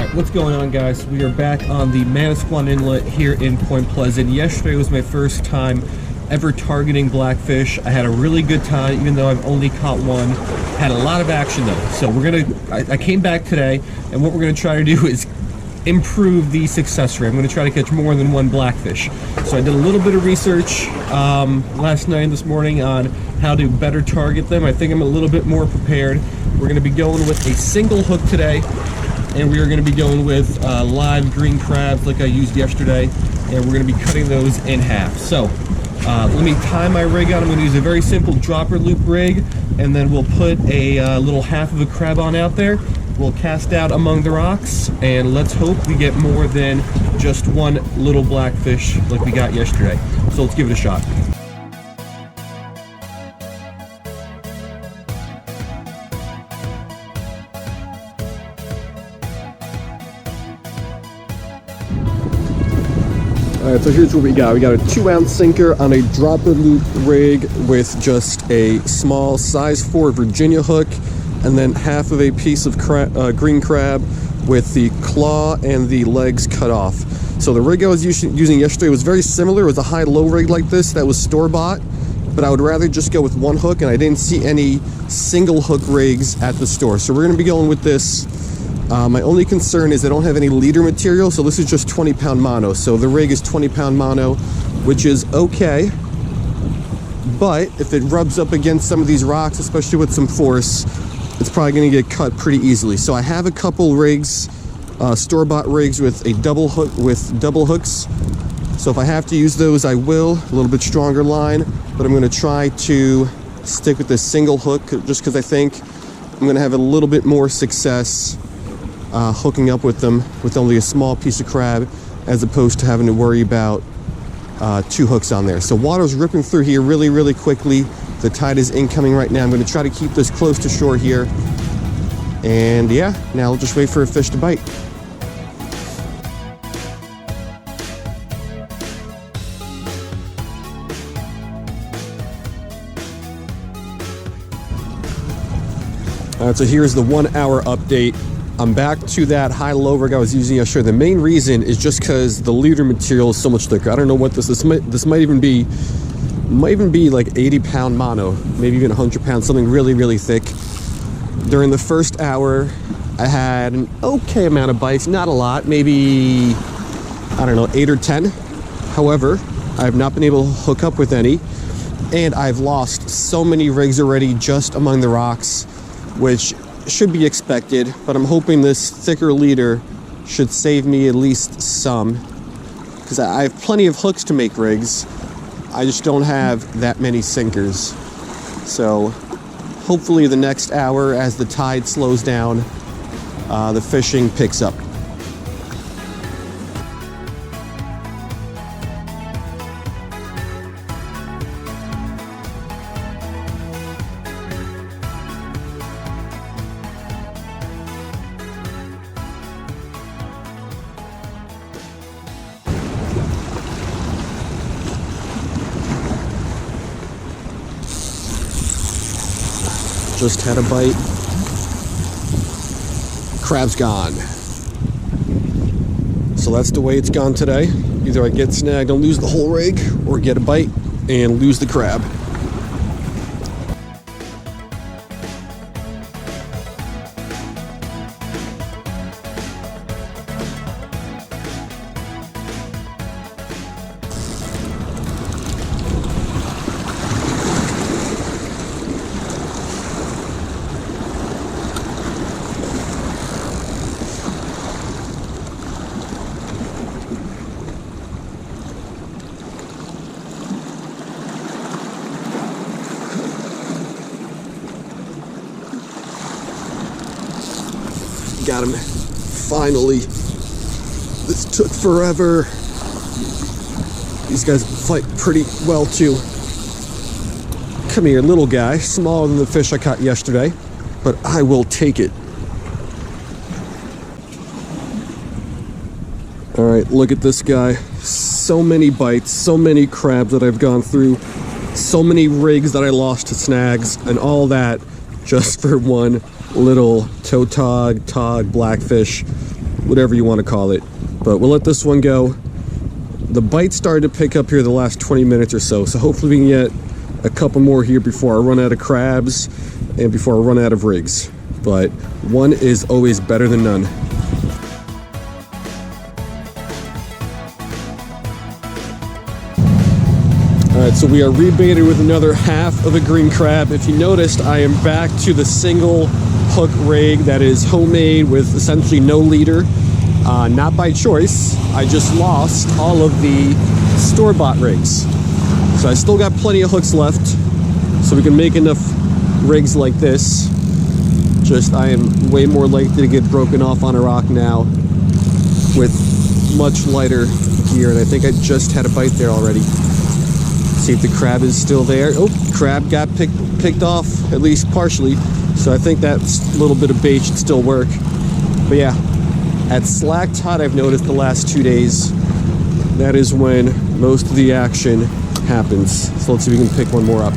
Alright, what's going on, guys? We are back on the Manasquan Inlet here in Point Pleasant. Yesterday was my first time ever targeting blackfish. I had a really good time, even though I've only caught one. Had a lot of action though. So I came back today, and what we're gonna try to do is improve the success rate. I'm gonna try to catch more than one blackfish. So I did a little bit of research last night and this morning on how to better target them. I think I'm a little bit more prepared. We're gonna be going with a single hook today, and we are going to be going with live green crabs like I used yesterday, and we're going to be cutting those in half. So let me tie my rig on. I'm going to use a very simple dropper loop rig, and then we'll put a little half of a crab on out there. We'll cast out among the rocks, and let's hope we get more than just one little blackfish like we got yesterday. So let's give it a shot. Alright, so here's what we got. We got a 2-ounce sinker on a dropper loop rig with just a small size 4 Virginia hook, and then half of a piece of green crab with the claw and the legs cut off. So the rig I was using yesterday was very similar. It was a high-low rig like this that was store-bought, but I would rather just go with one hook, and I didn't see any single hook rigs at the store. So we're going to be going with this. My only concern is I don't have any leader material, so this is just 20-pound mono. So the rig is 20-pound mono, which is okay, but if it rubs up against some of these rocks, especially with some force, it's probably going to get cut pretty easily. So I have a couple rigs, store-bought rigs with a double hooks. So if I have to use those, I will. A little bit stronger line, but I'm going to try to stick with this single hook just because I think I'm going to have a little bit more success hooking up with them with only a small piece of crab, as opposed to having to worry about 2 hooks on there. So water's ripping through here really, really quickly. The tide is incoming right now. I'm going to try to keep this close to shore here. And yeah, now I'll just wait for a fish to bite. Alright, so here's the 1-hour update. I'm back to that high-low rig I was using yesterday. The main reason is just because the leader material is so much thicker. I don't know what this might even be like 80-pound mono, maybe even 100 pounds, something really, really thick. During the first hour, I had an okay amount of bites, not a lot, maybe, I don't know, 8 or 10. However, I have not been able to hook up with any, and I've lost so many rigs already just among the rocks, which should be expected, but I'm hoping this thicker leader should save me at least some, because I have plenty of hooks to make rigs. I just don't have that many sinkers. So hopefully the next hour, as the tide slows down, the fishing picks up. Just had a bite. Crab's gone. So that's the way it's gone today. Either I get snagged and lose the whole rig, or get a bite and lose the crab. Got him. Finally. This took forever. These guys fight pretty well too. Come here, little guy. Smaller than the fish I caught yesterday, but I will take it. Alright, look at this guy. So many bites, so many crabs that I've gone through, so many rigs that I lost to snags, and all that just for one little toe tog blackfish. whatever you want to call it. But we'll let this one go. The bite started to pick up here the last 20 minutes or so, so hopefully we can get a couple more here before I run out of crabs and before I run out of rigs. But one is always better than none. Alright, so we are rebaited with another half of a green crab. If you noticed, I am back to the single hook rig that is homemade with essentially no leader. Not by choice, I just lost all of the store-bought rigs. So I still got plenty of hooks left, so we can make enough rigs like this. Just I am way more likely to get broken off on a rock now with much lighter gear, and I think I just had a bite there already. See if the crab is still there. Oh, crab got picked off, at least partially. So I think that little bit of bait should still work. But yeah, at slack tide, I've noticed the last 2 days, that is when most of the action happens. So let's see if we can pick one more up.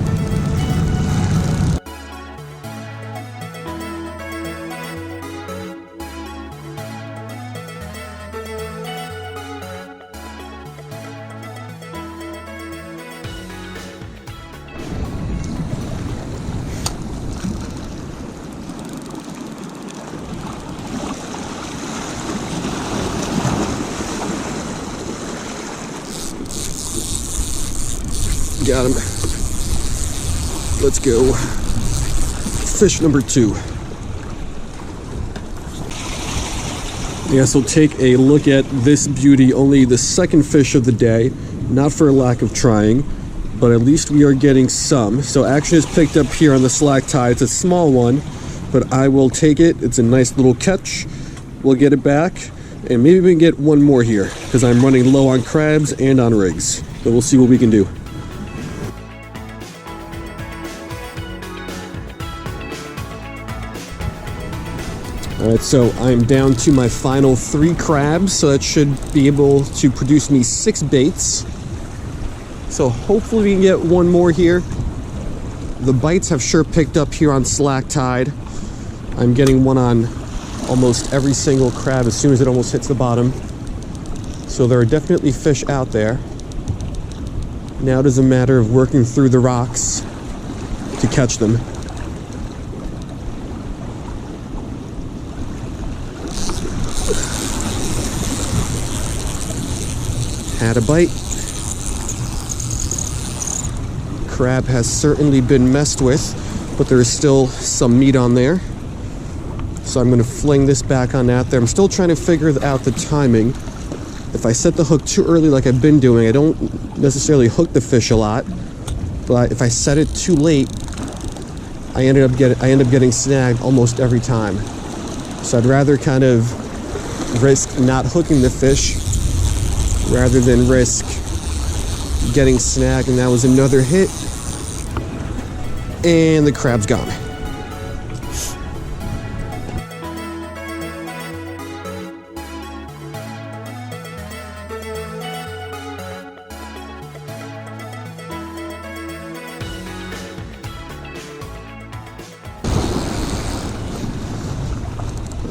Got him. Let's go. Fish number 2. Yeah, so take a look at this beauty. Only the second fish of the day. Not for a lack of trying, but at least we are getting some. So action is picked up here on the slack tide. It's a small one, but I will take it. It's a nice little catch. We'll get it back, and maybe we can get one more here, because I'm running low on crabs and on rigs. But we'll see what we can do. Alright, so I'm down to my final 3 crabs, so that should be able to produce me 6 baits. So hopefully we can get one more here. The bites have sure picked up here on slack tide. I'm getting one on almost every single crab as soon as it almost hits the bottom. So there are definitely fish out there. Now it is a matter of working through the rocks to catch them. Had a bite. Crab has certainly been messed with, but there is still some meat on there. So I'm going to fling this back on out there. I'm still trying to figure out the timing. If I set the hook too early like I've been doing, I don't necessarily hook the fish a lot. But if I set it too late, I end up getting snagged almost every time. So I'd rather kind of risk not hooking the fish rather than risk getting snagged. And that was another hit, and the crab's gone.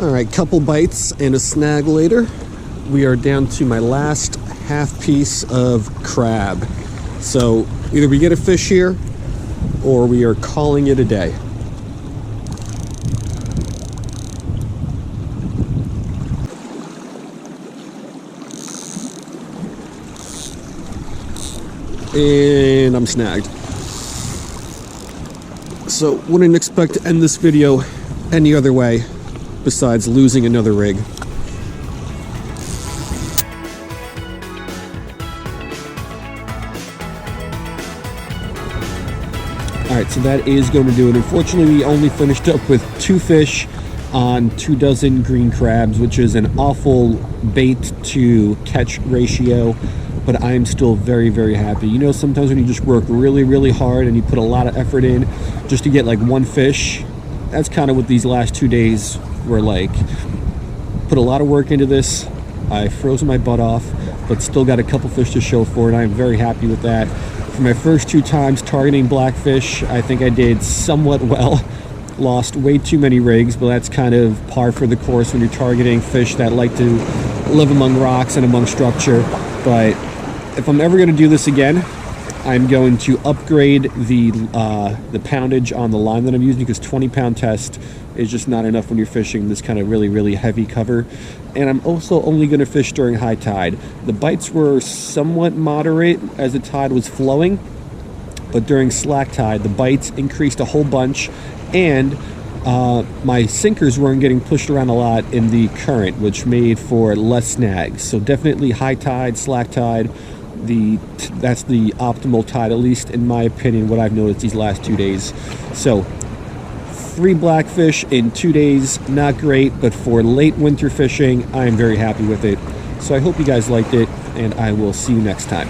All right, couple bites and a snag later. We are down to my last half piece of crab. So either we get a fish here or we are calling it a day. And I'm snagged. So wouldn't expect to end this video any other way besides losing another rig. Alright, so that is going to do it. Unfortunately, we only finished up with 2 fish on 2 dozen green crabs, which is an awful bait to catch ratio, but I'm still very, very happy. You know, sometimes when you just work really, really hard and you put a lot of effort in just to get like 1 fish, that's kind of what these last 2 days were like. Put a lot of work into this. I froze my butt off, but still got a couple fish to show for it. I'm very happy with that. For my first 2 times targeting blackfish, I think I did somewhat well. lost way too many rigs, but that's kind of par for the course when you're targeting fish that like to live among rocks and among structure. But if I'm ever going to do this again, I'm going to upgrade the poundage on the line that I'm using, because 20-pound test is just not enough when you're fishing this kind of really heavy cover. And I'm also only going to fish during high tide. The bites were somewhat moderate as the tide was flowing, but during slack tide the bites increased a whole bunch, and my sinkers weren't getting pushed around a lot in the current, which made for less snags. So definitely high tide, slack tide, that's the optimal tide, at least in my opinion, what I've noticed these last 2 days. So 3 blackfish in 2 days, not great, but for late winter fishing I am very happy with it. So I hope you guys liked it, and I will see you next time.